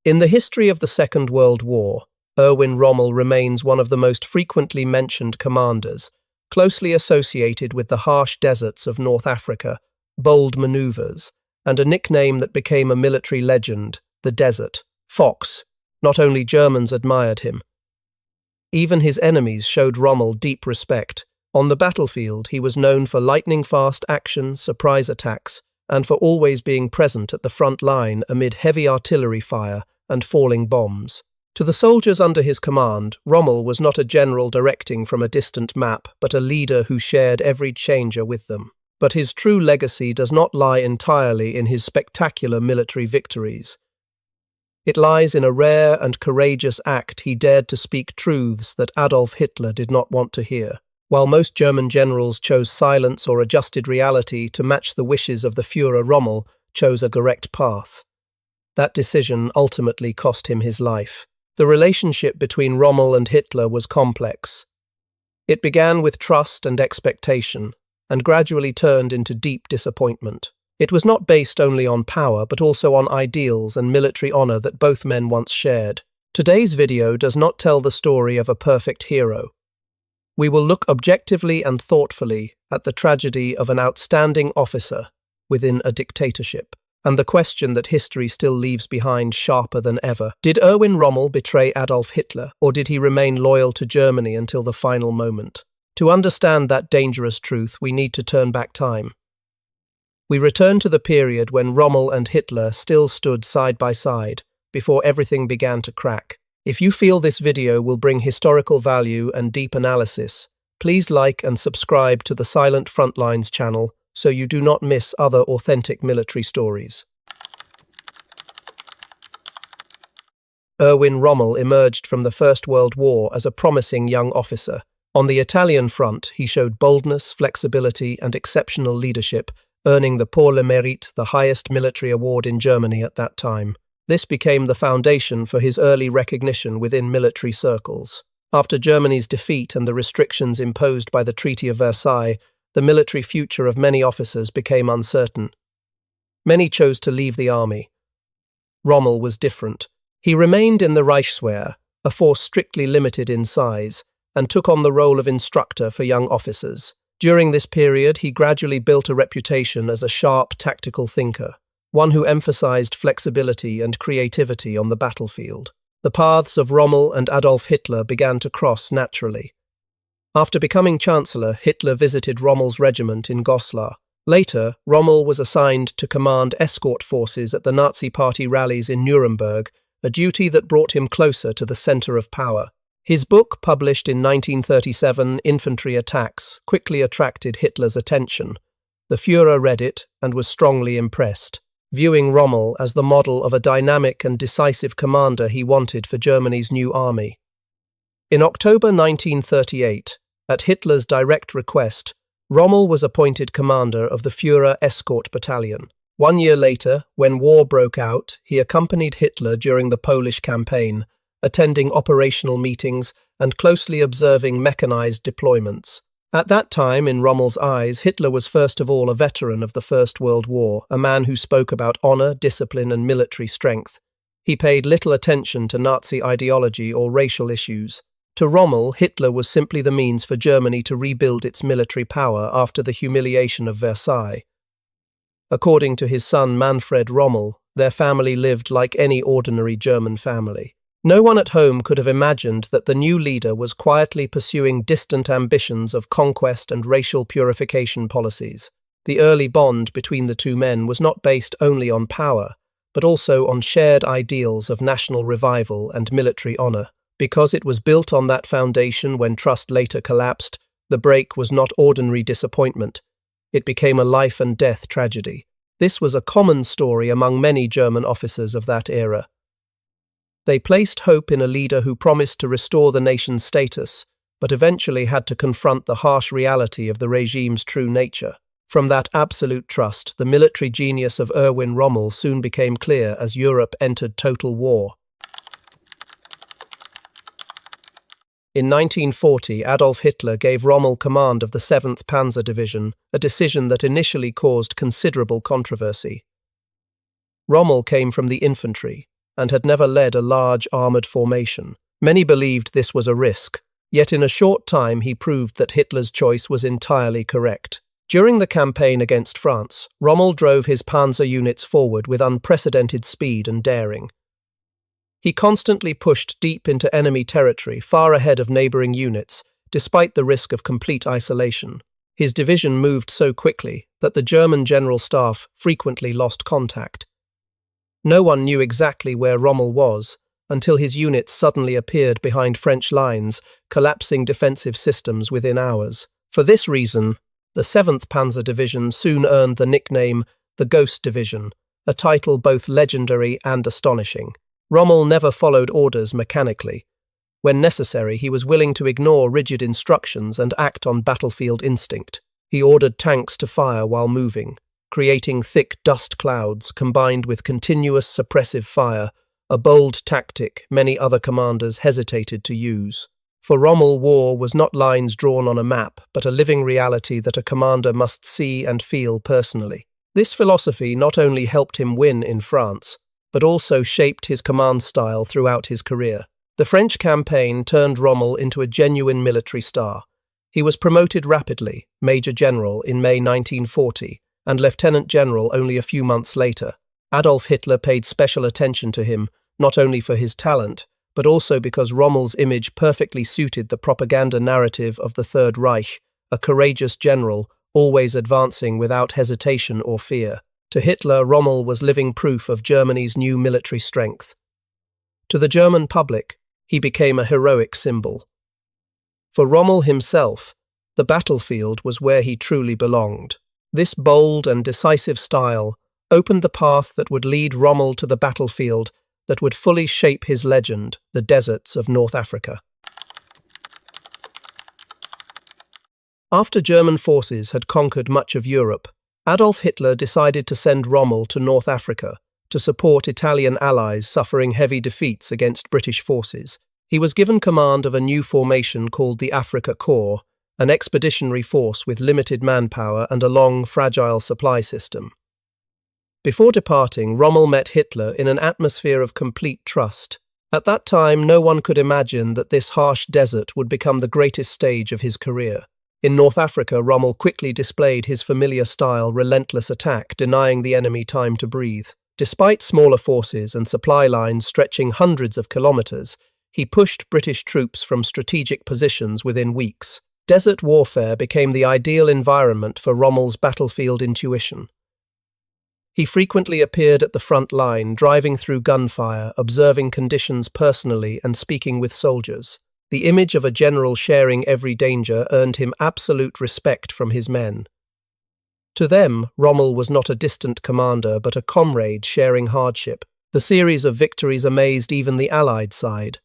In the history of the Second World War, Erwin Rommel remains one of the most frequently mentioned commanders, closely associated with the harsh deserts of North Africa, bold maneuvers, and a nickname that became a military legend, the Desert Fox. Not only Germans admired him. Even his enemies showed Rommel deep respect. On the battlefield, he was known for lightning-fast action, surprise attacks, and for always being present at the front line amid heavy artillery fire and falling bombs. To the soldiers under his command, Rommel was not a general directing from a distant map, but a leader who shared every danger with them. But his true legacy does not lie entirely in his spectacular military victories. It lies in a rare and courageous act he dared to speak truths that Adolf Hitler did not want to hear. While most German generals chose silence or adjusted reality to match the wishes of the Führer, Rommel chose a direct path. That decision ultimately cost him his life. The relationship between Rommel and Hitler was complex. It began with trust and expectation, and gradually turned into deep disappointment. It was not based only on power, but also on ideals and military honor that both men once shared. Today's video does not tell the story of a perfect hero. We will look objectively and thoughtfully at the tragedy of an outstanding officer within a dictatorship, and the question that history still leaves behind sharper than ever. Did Erwin Rommel betray Adolf Hitler, or did he remain loyal to Germany until the final moment? To understand that dangerous truth, we need to turn back time. We return to the period when Rommel and Hitler still stood side by side, before everything began to crack. If you feel this video will bring historical value and deep analysis, please like and subscribe to the Silent Frontlines channel so you do not miss other authentic military stories. Erwin Rommel emerged from the First World War as a promising young officer. On the Italian front, he showed boldness, flexibility, and exceptional leadership, earning the Pour le Mérite, the highest military award in Germany at that time. This became the foundation for his early recognition within military circles. After Germany's defeat and the restrictions imposed by the Treaty of Versailles, the military future of many officers became uncertain. Many chose to leave the army. Rommel was different. He remained in the Reichswehr, a force strictly limited in size, and took on the role of instructor for young officers. During this period, he gradually built a reputation as a sharp, tactical thinker, one who emphasized flexibility and creativity on the battlefield. The paths of Rommel and Adolf Hitler began to cross naturally. After becoming Chancellor, Hitler visited Rommel's regiment in Goslar. Later, Rommel was assigned to command escort forces at the Nazi Party rallies in Nuremberg, a duty that brought him closer to the center of power. His book, published in 1937, Infantry Attacks, quickly attracted Hitler's attention. The Führer read it and was strongly impressed, viewing Rommel as the model of a dynamic and decisive commander he wanted for Germany's new army. In October 1938, at Hitler's direct request, Rommel was appointed commander of the Führer Escort Battalion. 1 year later, when war broke out, he accompanied Hitler during the Polish campaign, attending operational meetings and closely observing mechanized deployments. At that time, in Rommel's eyes, Hitler was first of all a veteran of the First World War, a man who spoke about honor, discipline, and military strength. He paid little attention to Nazi ideology or racial issues. To Rommel, Hitler was simply the means for Germany to rebuild its military power after the humiliation of Versailles. According to his son Manfred Rommel, their family lived like any ordinary German family. No one at home could have imagined that the new leader was quietly pursuing distant ambitions of conquest and racial purification policies. The early bond between the two men was not based only on power, but also on shared ideals of national revival and military honor. Because it was built on that foundation when trust later collapsed, the break was not ordinary disappointment. It became a life and death tragedy. This was a common story among many German officers of that era. They placed hope in a leader who promised to restore the nation's status, but eventually had to confront the harsh reality of the regime's true nature. From that absolute trust, the military genius of Erwin Rommel soon became clear as Europe entered total war. In 1940, Adolf Hitler gave Rommel command of the 7th Panzer Division, a decision that initially caused considerable controversy. Rommel came from the infantry, and had never led a large armoured formation. Many believed this was a risk, yet in a short time he proved that Hitler's choice was entirely correct. During the campaign against France, Rommel drove his panzer units forward with unprecedented speed and daring. He constantly pushed deep into enemy territory, far ahead of neighbouring units, despite the risk of complete isolation. His division moved so quickly that the German General Staff frequently lost contact. No one knew exactly where Rommel was until his units suddenly appeared behind French lines, collapsing defensive systems within hours. For this reason, the 7th Panzer Division soon earned the nickname the Ghost Division, a title both legendary and astonishing. Rommel never followed orders mechanically. When necessary, he was willing to ignore rigid instructions and act on battlefield instinct. He ordered tanks to fire while moving, creating thick dust clouds combined with continuous suppressive fire, a bold tactic many other commanders hesitated to use. For Rommel, war was not lines drawn on a map, but a living reality that a commander must see and feel personally. This philosophy not only helped him win in France, but also shaped his command style throughout his career. The French campaign turned Rommel into a genuine military star. He was promoted rapidly, Major General, in May 1940, and Lieutenant General only a few months later. Adolf Hitler paid special attention to him, not only for his talent, but also because Rommel's image perfectly suited the propaganda narrative of the Third Reich, a courageous general, always advancing without hesitation or fear. To Hitler, Rommel was living proof of Germany's new military strength. To the German public, he became a heroic symbol. For Rommel himself, the battlefield was where he truly belonged. This bold and decisive style opened the path that would lead Rommel to the battlefield that would fully shape his legend, the deserts of North Africa. After German forces had conquered much of Europe, Adolf Hitler decided to send Rommel to North Africa to support Italian allies suffering heavy defeats against British forces. He was given command of a new formation called the Afrika Korps, an expeditionary force with limited manpower and a long, fragile supply system. Before departing, Rommel met Hitler in an atmosphere of complete trust. At that time, no one could imagine that this harsh desert would become the greatest stage of his career. In North Africa, Rommel quickly displayed his familiar style, relentless attack, denying the enemy time to breathe. Despite smaller forces and supply lines stretching hundreds of kilometers, he pushed British troops from strategic positions within weeks. Desert warfare became the ideal environment for Rommel's battlefield intuition. He frequently appeared at the front line, driving through gunfire, observing conditions personally and speaking with soldiers. The image of a general sharing every danger earned him absolute respect from his men. To them, Rommel was not a distant commander, but a comrade sharing hardship. The series of victories amazed even the Allied side.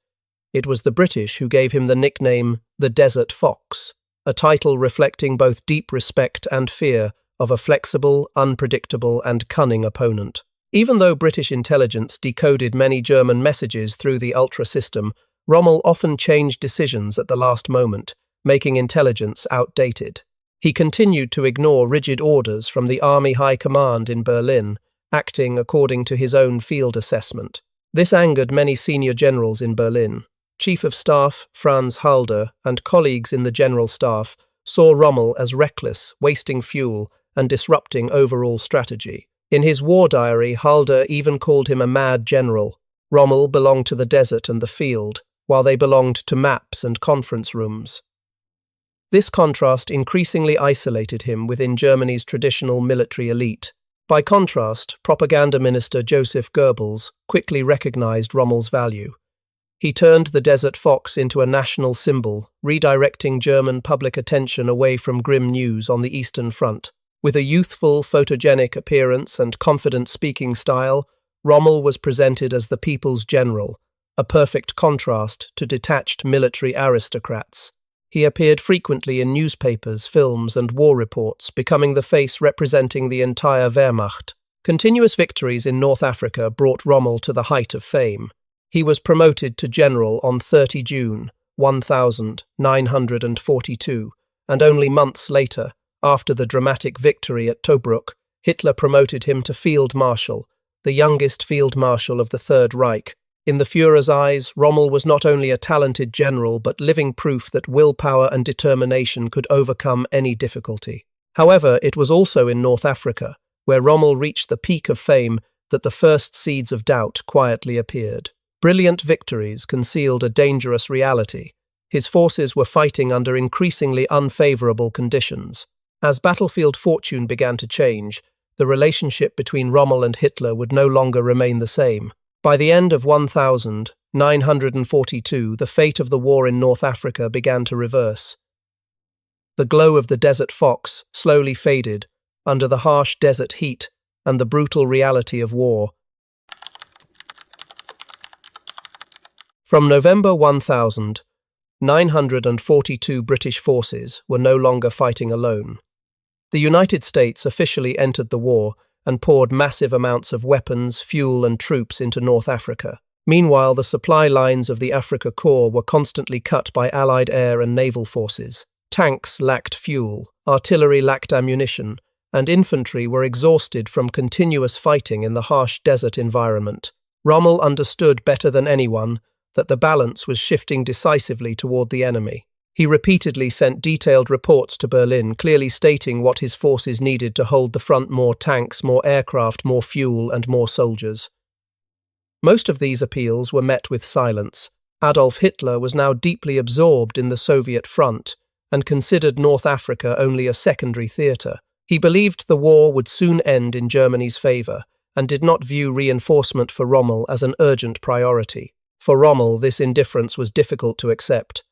It was the British who gave him the nickname the Desert Fox, a title reflecting both deep respect and fear of a flexible, unpredictable, and cunning opponent. Even though British intelligence decoded many German messages through the Ultra system, Rommel often changed decisions at the last moment, making intelligence outdated. He continued to ignore rigid orders from the Army High Command in Berlin, acting according to his own field assessment. This angered many senior generals in Berlin. Chief of Staff Franz Halder and colleagues in the General Staff saw Rommel as reckless, wasting fuel, and disrupting overall strategy. In his war diary, Halder even called him a mad general. Rommel belonged to the desert and the field, while they belonged to maps and conference rooms. This contrast increasingly isolated him within Germany's traditional military elite. By contrast, propaganda minister Joseph Goebbels quickly recognized Rommel's value. He turned the Desert Fox into a national symbol, redirecting German public attention away from grim news on the Eastern Front. With a youthful, photogenic appearance and confident speaking style, Rommel was presented as the people's general, a perfect contrast to detached military aristocrats. He appeared frequently in newspapers, films, and war reports, becoming the face representing the entire Wehrmacht. Continuous victories in North Africa brought Rommel to the height of fame. He was promoted to general on 30 June 1942, and only months later, after the dramatic victory at Tobruk, Hitler promoted him to Field Marshal, the youngest field marshal of the Third Reich. In the Führer's eyes, Rommel was not only a talented general but living proof that willpower and determination could overcome any difficulty. However, it was also in North Africa, where Rommel reached the peak of fame, that the first seeds of doubt quietly appeared. Brilliant victories concealed a dangerous reality. His forces were fighting under increasingly unfavorable conditions. As battlefield fortune began to change, the relationship between Rommel and Hitler would no longer remain the same. By the end of 1942, the fate of the war in North Africa began to reverse. The glow of the Desert Fox slowly faded under the harsh desert heat and the brutal reality of war. From November 1942, British forces were no longer fighting alone. The United States officially entered the war and poured massive amounts of weapons, fuel and troops into North Africa. Meanwhile, the supply lines of the Afrika Korps were constantly cut by Allied air and naval forces. Tanks lacked fuel, artillery lacked ammunition, and infantry were exhausted from continuous fighting in the harsh desert environment. Rommel understood better than anyone that the balance was shifting decisively toward the enemy. He repeatedly sent detailed reports to Berlin, clearly stating what his forces needed to hold the front: more tanks, more aircraft, more fuel, and more soldiers. Most of these appeals were met with silence. Adolf Hitler was now deeply absorbed in the Soviet front and considered North Africa only a secondary theatre. He believed the war would soon end in Germany's favour and did not view reinforcement for Rommel as an urgent priority. For Rommel, this indifference was difficult to accept.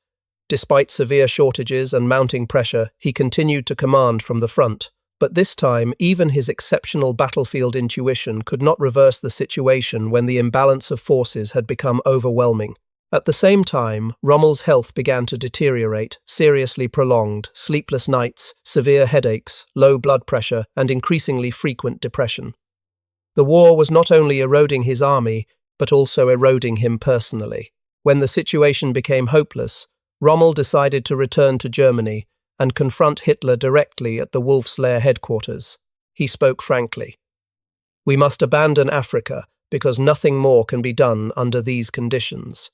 Despite severe shortages and mounting pressure, he continued to command from the front. But this time, even his exceptional battlefield intuition could not reverse the situation when the imbalance of forces had become overwhelming. At the same time, Rommel's health began to deteriorate, seriously prolonged, sleepless nights, severe headaches, low blood pressure, and increasingly frequent depression. The war was not only eroding his army, but also eroding him personally. When the situation became hopeless, Rommel decided to return to Germany and confront Hitler directly at the WWII headquarters. He spoke frankly. "We must abandon Africa because nothing more can be done under these conditions."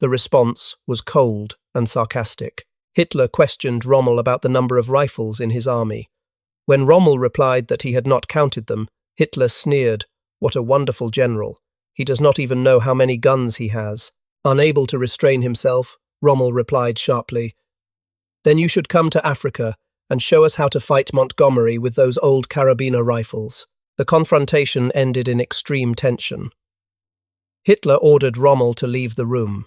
The response was cold and sarcastic. Hitler questioned Rommel about the number of rifles in his army. When Rommel replied that he had not counted them, Hitler sneered, "What a wonderful general. He does not even know how many guns he has." Unable to restrain himself, Rommel replied sharply, "Then you should come to Africa and show us how to fight Montgomery with those old carabiner rifles." The confrontation ended in extreme tension. Hitler ordered Rommel to leave the room.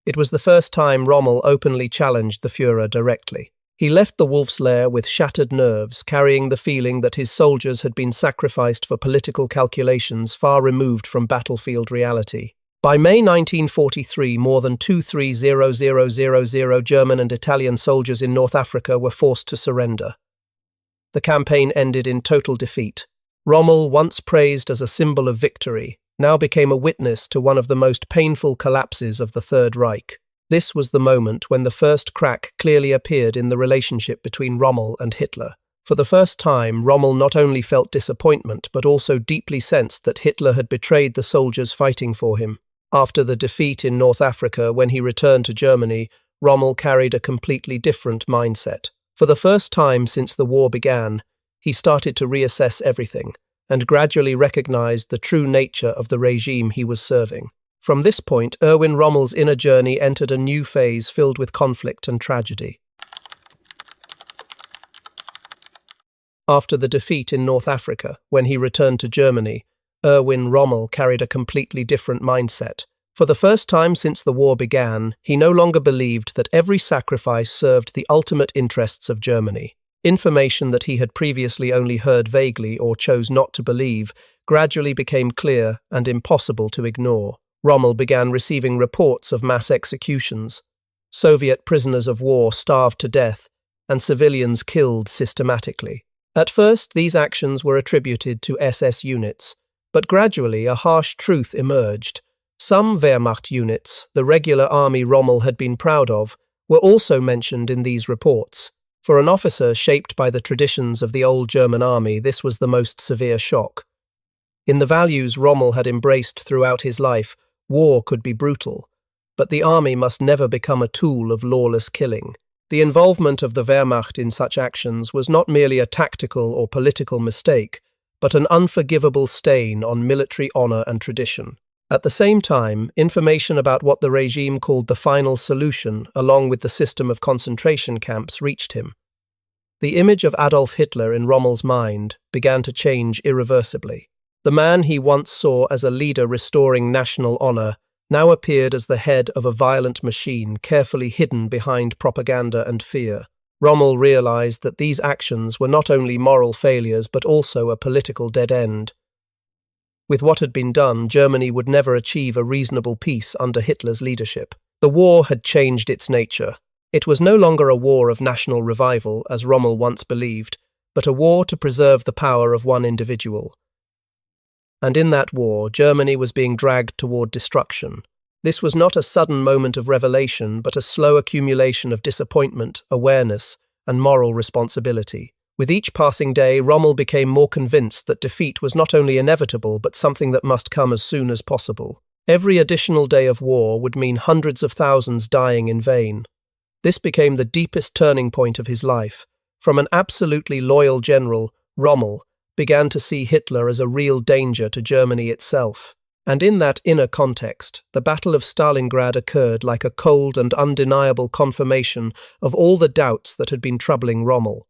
It was the first time Rommel openly challenged the Führer directly. He left the Wolf's Lair with shattered nerves, carrying the feeling that his soldiers had been sacrificed for political calculations far removed from battlefield reality. By May 1943, more than 23,000 German and Italian soldiers in North Africa were forced to surrender. The campaign ended in total defeat. Rommel, once praised as a symbol of victory, now became a witness to one of the most painful collapses of the Third Reich. This was the moment when the first crack clearly appeared in the relationship between Rommel and Hitler. For the first time, Rommel not only felt disappointment but also deeply sensed that Hitler had betrayed the soldiers fighting for him. After the defeat in North Africa, when he returned to Germany, Rommel carried a completely different mindset. For the first time since the war began, he started to reassess everything and gradually recognized the true nature of the regime he was serving. From this point, Erwin Rommel's inner journey entered a new phase filled with conflict and tragedy. After the defeat in North Africa, when he returned to Germany, Erwin Rommel carried a completely different mindset. For the first time since the war began, he no longer believed that every sacrifice served the ultimate interests of Germany. Information that he had previously only heard vaguely or chose not to believe gradually became clear and impossible to ignore. Rommel began receiving reports of mass executions, Soviet prisoners of war starved to death, and civilians killed systematically. At first, these actions were attributed to SS units, but gradually a harsh truth emerged. Some Wehrmacht units, the regular army Rommel had been proud of, were also mentioned in these reports. For an officer shaped by the traditions of the old German army, this was the most severe shock. In the values Rommel had embraced throughout his life, war could be brutal, but the army must never become a tool of lawless killing. The involvement of the Wehrmacht in such actions was not merely a tactical or political mistake, but an unforgivable stain on military honor and tradition. At the same time, information about what the regime called the final solution, along with the system of concentration camps, reached him. The image of Adolf Hitler in Rommel's mind began to change irreversibly. The man he once saw as a leader restoring national honor now appeared as the head of a violent machine carefully hidden behind propaganda and fear. Rommel realized that these actions were not only moral failures but also a political dead end. With what had been done, Germany would never achieve a reasonable peace under Hitler's leadership. The war had changed its nature. It was no longer a war of national revival, as Rommel once believed, but a war to preserve the power of one individual. And in that war, Germany was being dragged toward destruction. This was not a sudden moment of revelation, but a slow accumulation of disappointment, awareness, and moral responsibility. With each passing day, Rommel became more convinced that defeat was not only inevitable, but something that must come as soon as possible. Every additional day of war would mean hundreds of thousands dying in vain. This became the deepest turning point of his life. From an absolutely loyal general, Rommel began to see Hitler as a real danger to Germany itself. And in that inner context, the Battle of Stalingrad occurred like a cold and undeniable confirmation of all the doubts that had been troubling Rommel.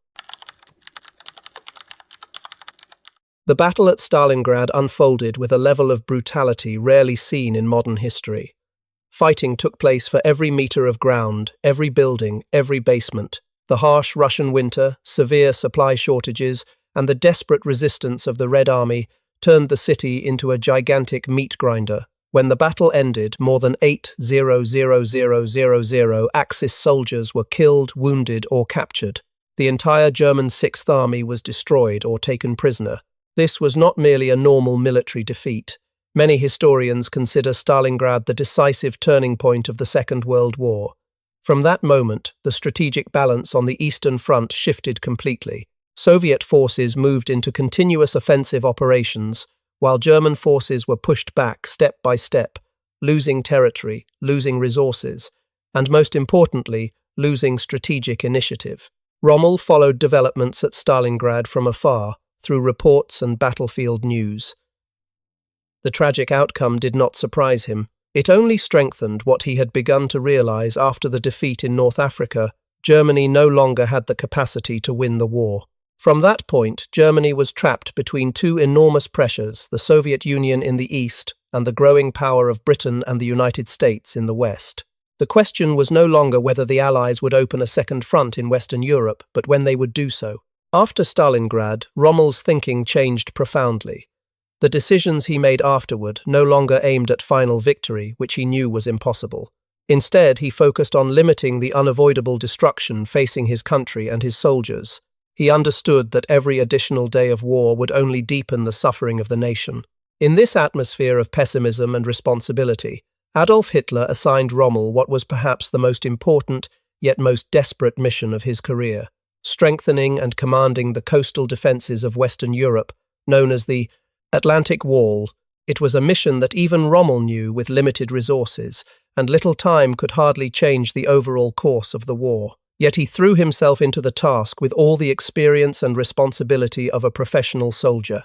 The battle at Stalingrad unfolded with a level of brutality rarely seen in modern history. Fighting took place for every meter of ground, every building, every basement. The harsh Russian winter, severe supply shortages, and the desperate resistance of the Red Army turned the city into a gigantic meat grinder. When the battle ended, more than 8,000 Axis soldiers were killed, wounded, or captured. The entire German Sixth Army was destroyed or taken prisoner. This was not merely a normal military defeat. Many historians consider Stalingrad the decisive turning point of the Second World War. From that moment, the strategic balance on the Eastern Front shifted completely. Soviet forces moved into continuous offensive operations, while German forces were pushed back step by step, losing territory, losing resources, and most importantly, losing strategic initiative. Rommel followed developments at Stalingrad from afar, through reports and battlefield news. The tragic outcome did not surprise him. It only strengthened what he had begun to realize after the defeat in North Africa. Germany no longer had the capacity to win the war. From that point, Germany was trapped between two enormous pressures, the Soviet Union in the east and the growing power of Britain and the United States in the west. The question was no longer whether the Allies would open a second front in Western Europe, but when they would do so. After Stalingrad, Rommel's thinking changed profoundly. The decisions he made afterward no longer aimed at final victory, which he knew was impossible. Instead, he focused on limiting the unavoidable destruction facing his country and his soldiers. He understood that every additional day of war would only deepen the suffering of the nation. In this atmosphere of pessimism and responsibility, Adolf Hitler assigned Rommel what was perhaps the most important, yet most desperate mission of his career: strengthening and commanding the coastal defenses of Western Europe, known as the Atlantic Wall. It was a mission that even Rommel knew with limited resources, and little time could hardly change the overall course of the war. Yet he threw himself into the task with all the experience and responsibility of a professional soldier.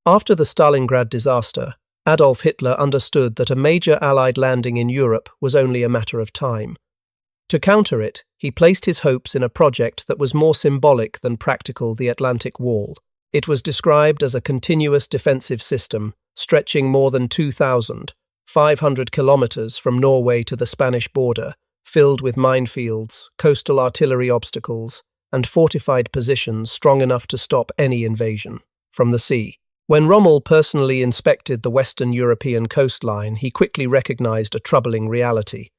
After the Stalingrad disaster, Adolf Hitler understood that a major Allied landing in Europe was only a matter of time. To counter it, he placed his hopes in a project that was more symbolic than practical: the Atlantic Wall. It was described as a continuous defensive system, stretching more than 2,500 kilometers from Norway to the Spanish border, filled with minefields, coastal artillery obstacles, and fortified positions strong enough to stop any invasion from the sea. When Rommel personally inspected the Western European coastline, he quickly recognized a troubling reality.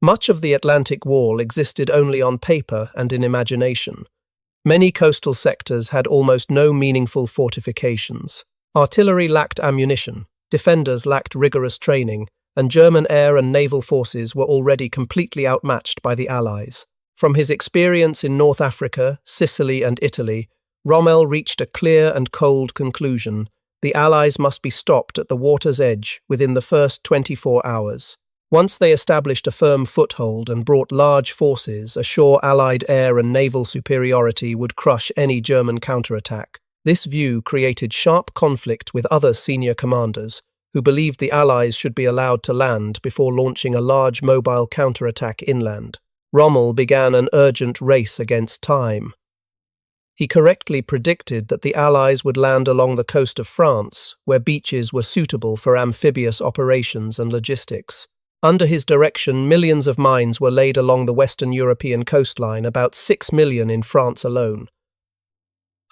Much of the Atlantic Wall existed only on paper and in imagination. Many coastal sectors had almost no meaningful fortifications. Artillery lacked ammunition, defenders lacked rigorous training, and German air and naval forces were already completely outmatched by the Allies. From his experience in North Africa, Sicily, and Italy, Rommel reached a clear and cold conclusion. The Allies must be stopped at the water's edge within the first 24 hours. Once they established a firm foothold and brought large forces, a sure Allied air and naval superiority would crush any German counterattack. This view created sharp conflict with other senior commanders, who believed the Allies should be allowed to land before launching a large mobile counterattack inland. Rommel began an urgent race against time. He correctly predicted that the Allies would land along the coast of France, where beaches were suitable for amphibious operations and logistics. Under his direction, millions of mines were laid along the Western European coastline, about 6 million in France alone.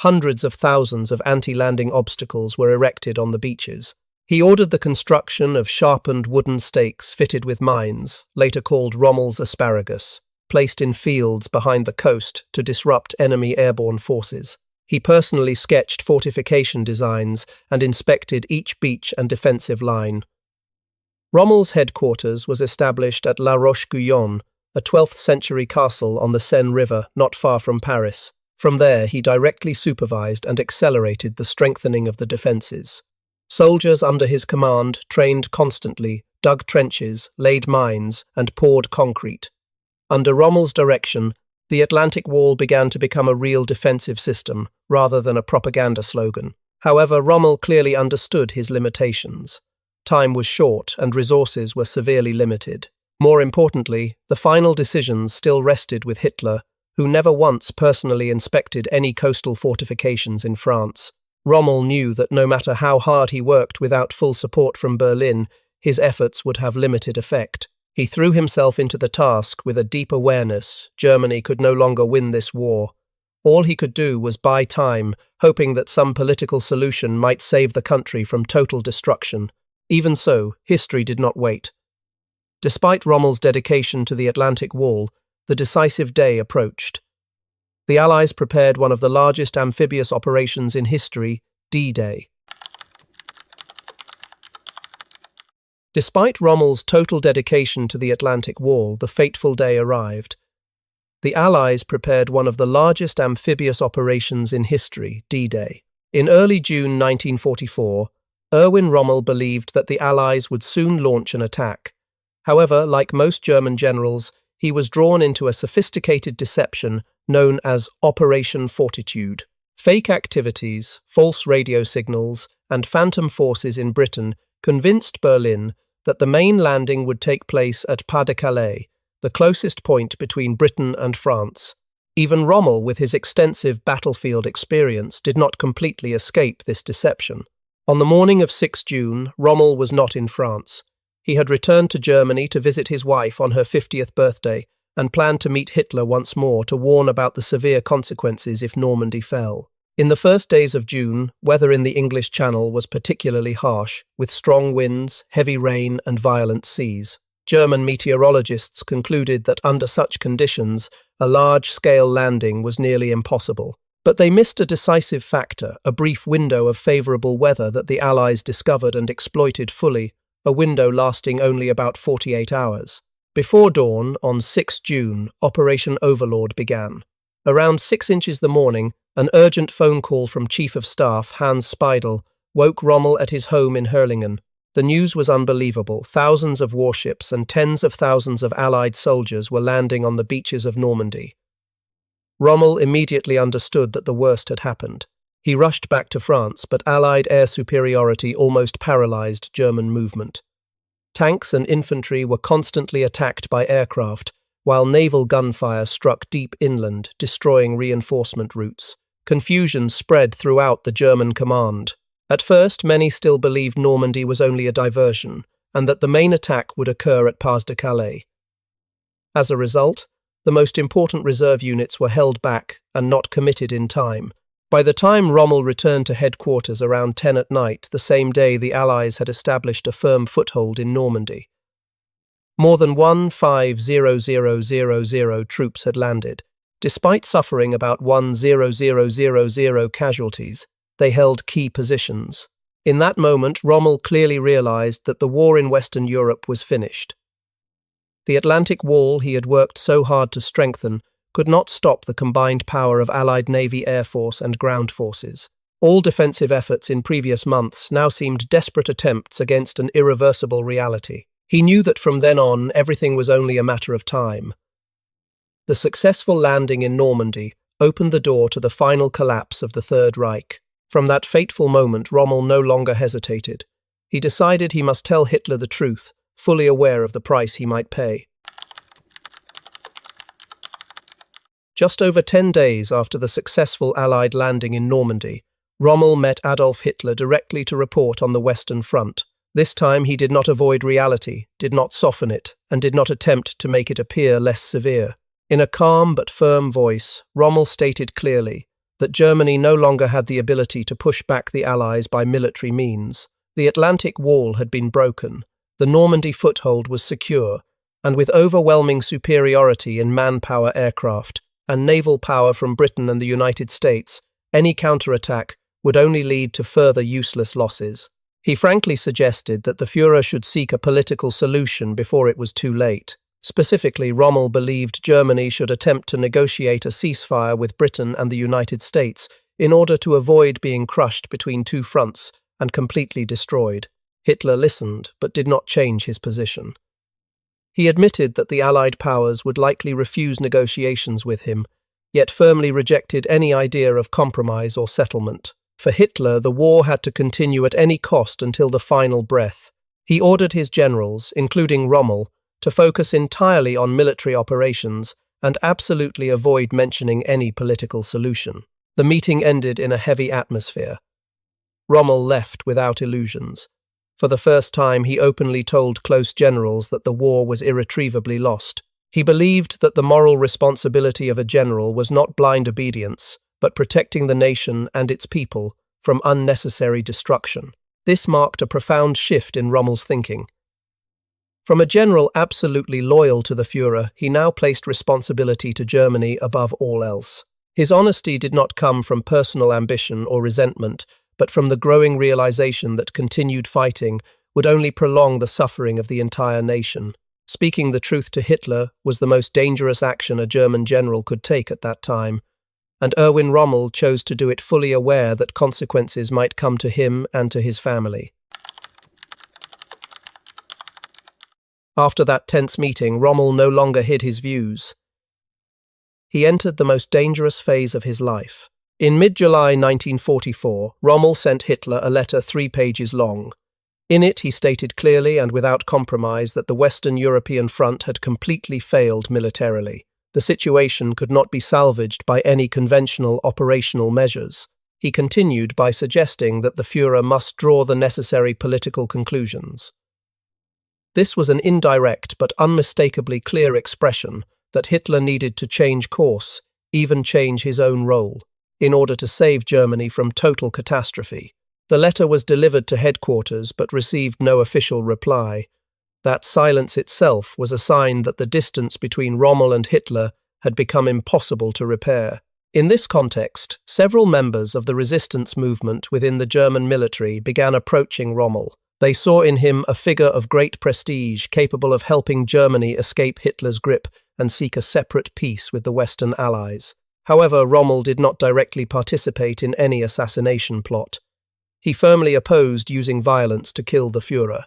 Hundreds of thousands of anti-landing obstacles were erected on the beaches. He ordered the construction of sharpened wooden stakes fitted with mines, later called Rommel's asparagus, placed in fields behind the coast to disrupt enemy airborne forces. He personally sketched fortification designs and inspected each beach and defensive line. Rommel's headquarters was established at La Roche-Guyon, a 12th century castle on the Seine River not far from Paris. From there, he directly supervised and accelerated the strengthening of the defences. Soldiers under his command trained constantly, dug trenches, laid mines, and poured concrete. Under Rommel's direction, the Atlantic Wall began to become a real defensive system, rather than a propaganda slogan. However, Rommel clearly understood his limitations. Time was short and resources were severely limited. More importantly, the final decisions still rested with Hitler, who never once personally inspected any coastal fortifications in France. Rommel knew that no matter how hard he worked without full support from Berlin, his efforts would have limited effect. He threw himself into the task with a deep awareness Germany could no longer win this war. All he could do was buy time, hoping that some political solution might save the country from total destruction. Even so, history did not wait. Despite Rommel's dedication to the Atlantic Wall, the decisive day approached. The Allies prepared one of the largest amphibious operations in history, D-Day. Despite Rommel's total dedication to the Atlantic Wall, the fateful day arrived. The Allies prepared one of the largest amphibious operations in history, D-Day. In early June 1944, Erwin Rommel believed that the Allies would soon launch an attack. However, like most German generals, he was drawn into a sophisticated deception known as Operation Fortitude. Fake activities, false radio signals, and phantom forces in Britain convinced Berlin that the main landing would take place at Pas-de-Calais, the closest point between Britain and France. Even Rommel, with his extensive battlefield experience, did not completely escape this deception. On the morning of 6 June, Rommel was not in France. He had returned to Germany to visit his wife on her 50th birthday and planned to meet Hitler once more to warn about the severe consequences if Normandy fell. In the first days of June, weather in the English Channel was particularly harsh, with strong winds, heavy rain, and violent seas. German meteorologists concluded that under such conditions, a large-scale landing was nearly impossible. But they missed a decisive factor, a brief window of favourable weather that the Allies discovered and exploited fully, a window lasting only about 48 hours. Before dawn, on 6 June, Operation Overlord began. Around 6 inches the morning, an urgent phone call from Chief of Staff Hans Speidel woke Rommel at his home in Herlingen. The news was unbelievable. Thousands of warships and tens of thousands of Allied soldiers were landing on the beaches of Normandy. Rommel immediately understood that the worst had happened. He rushed back to France, but Allied air superiority almost paralyzed German movement. Tanks and infantry were constantly attacked by aircraft, while naval gunfire struck deep inland, destroying reinforcement routes. Confusion spread throughout the German command. At first, many still believed Normandy was only a diversion, and that the main attack would occur at Pas-de-Calais. As a result, the most important reserve units were held back and not committed in time. By the time Rommel returned to headquarters around 10 at night, the same day the Allies had established a firm foothold in Normandy. More than 15,000 troops had landed. Despite suffering about 1,000 casualties, they held key positions. In that moment, Rommel clearly realized that the war in Western Europe was finished. The Atlantic Wall he had worked so hard to strengthen could not stop the combined power of Allied Navy, Air Force, and ground forces. All defensive efforts in previous months now seemed desperate attempts against an irreversible reality. He knew that from then on, everything was only a matter of time. The successful landing in Normandy opened the door to the final collapse of the Third Reich. From that fateful moment, Rommel no longer hesitated. He decided he must tell Hitler the truth, fully aware of the price he might pay. Just over 10 days after the successful Allied landing in Normandy, Rommel met Adolf Hitler directly to report on the Western Front. This time he did not avoid reality, did not soften it, and did not attempt to make it appear less severe. In a calm but firm voice, Rommel stated clearly that Germany no longer had the ability to push back the Allies by military means. The Atlantic Wall had been broken, the Normandy foothold was secure, and with overwhelming superiority in manpower, aircraft, and naval power from Britain and the United States, any counterattack would only lead to further useless losses. He frankly suggested that the Führer should seek a political solution before it was too late. Specifically, Rommel believed Germany should attempt to negotiate a ceasefire with Britain and the United States in order to avoid being crushed between two fronts and completely destroyed. Hitler listened, but did not change his position. He admitted that the Allied powers would likely refuse negotiations with him, yet firmly rejected any idea of compromise or settlement. For Hitler, the war had to continue at any cost until the final breath. He ordered his generals, including Rommel, to focus entirely on military operations and absolutely avoid mentioning any political solution. The meeting ended in a heavy atmosphere. Rommel left without illusions. For the first time, he openly told close generals that the war was irretrievably lost. He believed that the moral responsibility of a general was not blind obedience, but protecting the nation and its people from unnecessary destruction. This marked a profound shift in Rommel's thinking. From a general absolutely loyal to the Führer, he now placed responsibility to Germany above all else. His honesty did not come from personal ambition or resentment, but from the growing realization that continued fighting would only prolong the suffering of the entire nation. Speaking the truth to Hitler was the most dangerous action a German general could take at that time, and Erwin Rommel chose to do it fully aware that consequences might come to him and to his family. After that tense meeting, Rommel no longer hid his views. He entered the most dangerous phase of his life. In mid-July 1944, Rommel sent Hitler a letter 3 pages long. In it, he stated clearly and without compromise that the Western European front had completely failed militarily. The situation could not be salvaged by any conventional operational measures. He continued by suggesting that the Führer must draw the necessary political conclusions. This was an indirect but unmistakably clear expression that Hitler needed to change course, even change his own role, in order to save Germany from total catastrophe. The letter was delivered to headquarters but received no official reply. That silence itself was a sign that the distance between Rommel and Hitler had become impossible to repair. In this context, several members of the resistance movement within the German military began approaching Rommel. They saw in him a figure of great prestige capable of helping Germany escape Hitler's grip and seek a separate peace with the Western Allies. However, Rommel did not directly participate in any assassination plot. He firmly opposed using violence to kill the Führer.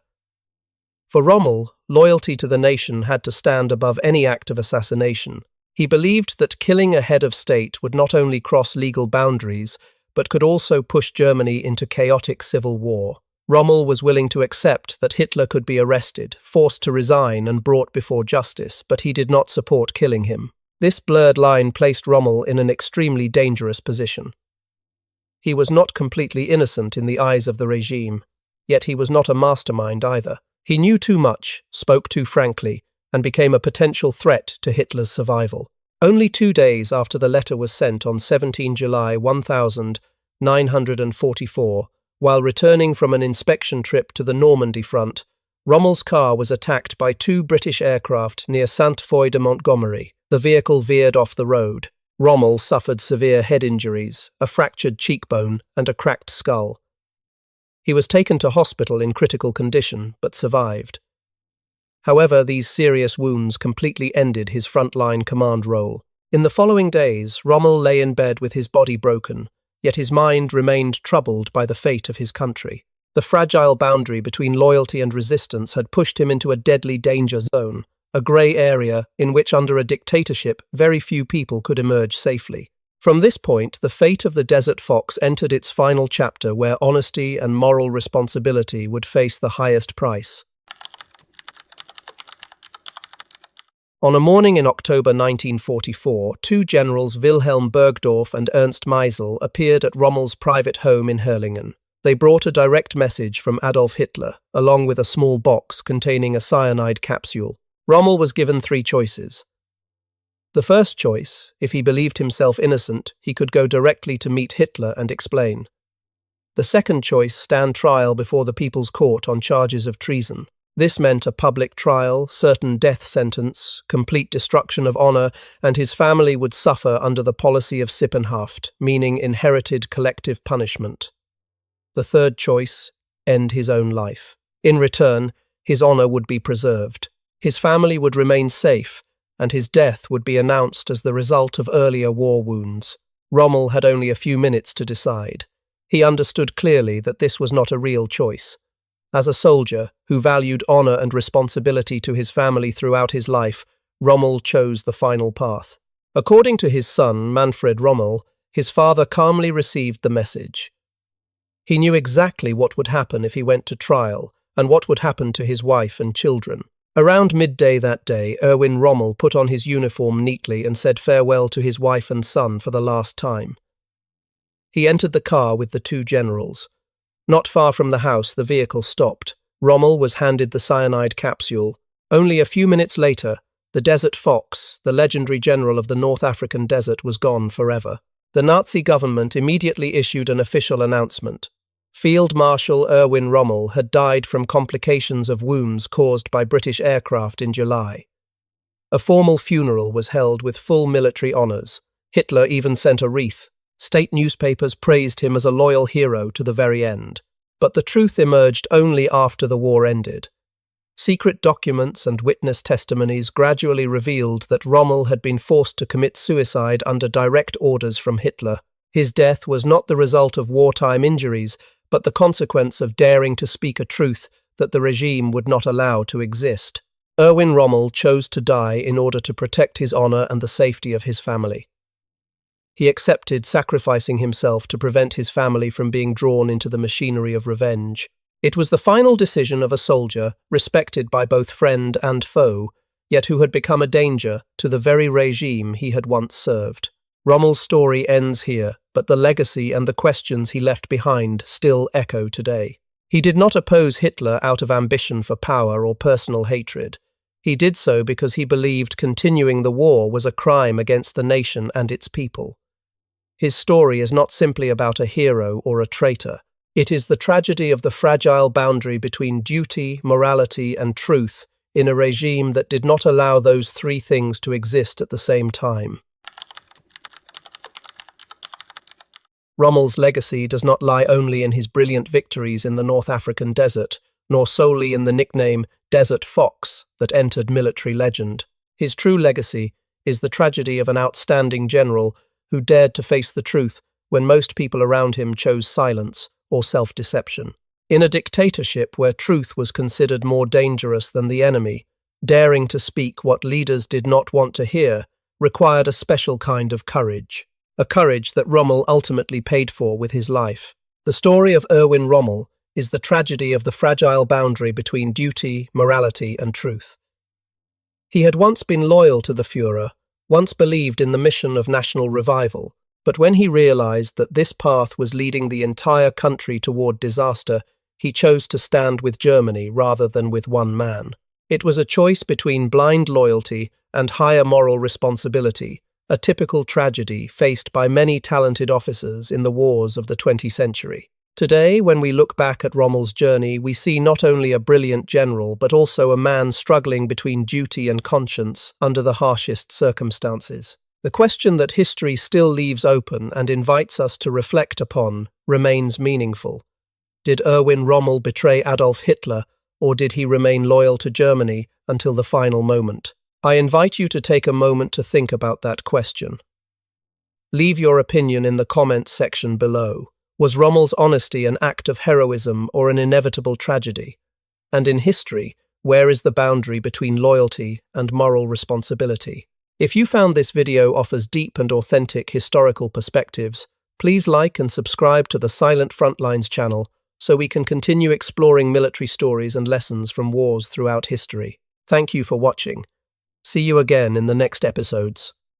For Rommel, loyalty to the nation had to stand above any act of assassination. He believed that killing a head of state would not only cross legal boundaries, but could also push Germany into chaotic civil war. Rommel was willing to accept that Hitler could be arrested, forced to resign and brought before justice, but he did not support killing him. This blurred line placed Rommel in an extremely dangerous position. He was not completely innocent in the eyes of the regime, yet he was not a mastermind either. He knew too much, spoke too frankly, and became a potential threat to Hitler's survival. Only 2 days after the letter was sent on 17 July 1944, while returning from an inspection trip to the Normandy front, Rommel's car was attacked by 2 British aircraft near Sainte-Foy de Montgomery. The vehicle veered off the road. Rommel suffered severe head injuries, a fractured cheekbone, and a cracked skull. He was taken to hospital in critical condition, but survived. However, these serious wounds completely ended his frontline command role. In the following days, Rommel lay in bed with his body broken, yet his mind remained troubled by the fate of his country. The fragile boundary between loyalty and resistance had pushed him into a deadly danger zone, a grey area in which under a dictatorship very few people could emerge safely. From this point, the fate of the Desert Fox entered its final chapter where honesty and moral responsibility would face the highest price. On a morning in October 1944, two generals Wilhelm Burgdorf and Ernst Meisel appeared at Rommel's private home in Herrlingen. They brought a direct message from Adolf Hitler, along with a small box containing a cyanide capsule. Rommel was given three choices. The first choice, if he believed himself innocent, he could go directly to meet Hitler and explain. The second choice, stand trial before the People's Court on charges of treason. This meant a public trial, certain death sentence, complete destruction of honour, and his family would suffer under the policy of Sippenhaft, meaning inherited collective punishment. The third choice, end his own life. In return, his honour would be preserved. His family would remain safe, and his death would be announced as the result of earlier war wounds. Rommel had only a few minutes to decide. He understood clearly that this was not a real choice. As a soldier who valued honour and responsibility to his family throughout his life, Rommel chose the final path. According to his son, Manfred Rommel, his father calmly received the message. He knew exactly what would happen if he went to trial, and what would happen to his wife and children. Around midday that day, Erwin Rommel put on his uniform neatly and said farewell to his wife and son for the last time. He entered the car with the two generals. Not far from the house, the vehicle stopped. Rommel was handed the cyanide capsule. Only a few minutes later, the Desert Fox, the legendary general of the North African desert, was gone forever. The Nazi government immediately issued an official announcement. Field Marshal Erwin Rommel had died from complications of wounds caused by British aircraft in July. A formal funeral was held with full military honours. Hitler even sent a wreath. State newspapers praised him as a loyal hero to the very end. But the truth emerged only after the war ended. Secret documents and witness testimonies gradually revealed that Rommel had been forced to commit suicide under direct orders from Hitler. His death was not the result of wartime injuries, but the consequence of daring to speak a truth that the regime would not allow to exist. Erwin Rommel chose to die in order to protect his honour and the safety of his family. He accepted sacrificing himself to prevent his family from being drawn into the machinery of revenge. It was the final decision of a soldier, respected by both friend and foe, yet who had become a danger to the very regime he had once served. Rommel's story ends here, but the legacy and the questions he left behind still echo today. He did not oppose Hitler out of ambition for power or personal hatred. He did so because he believed continuing the war was a crime against the nation and its people. His story is not simply about a hero or a traitor. It is the tragedy of the fragile boundary between duty, morality, and truth in a regime that did not allow those three things to exist at the same time. Rommel's legacy does not lie only in his brilliant victories in the North African desert, nor solely in the nickname Desert Fox that entered military legend. His true legacy is the tragedy of an outstanding general who dared to face the truth when most people around him chose silence or self-deception. In a dictatorship where truth was considered more dangerous than the enemy, daring to speak what leaders did not want to hear required a special kind of courage, a courage that Rommel ultimately paid for with his life. The story of Erwin Rommel is the tragedy of the fragile boundary between duty, morality, and truth. He had once been loyal to the Führer, once believed in the mission of national revival, but when he realized that this path was leading the entire country toward disaster, he chose to stand with Germany rather than with one man. It was a choice between blind loyalty and higher moral responsibility, a typical tragedy faced by many talented officers in the wars of the 20th century. Today, when we look back at Rommel's journey, we see not only a brilliant general, but also a man struggling between duty and conscience under the harshest circumstances. The question that history still leaves open and invites us to reflect upon remains meaningful. Did Erwin Rommel betray Adolf Hitler, or did he remain loyal to Germany until the final moment? I invite you to take a moment to think about that question. Leave your opinion in the comments section below. Was Rommel's honesty an act of heroism or an inevitable tragedy? And in history, where is the boundary between loyalty and moral responsibility? If you found this video offers deep and authentic historical perspectives, please like and subscribe to the Silent Frontlines channel so we can continue exploring military stories and lessons from wars throughout history. Thank you for watching. See you again in the next episodes.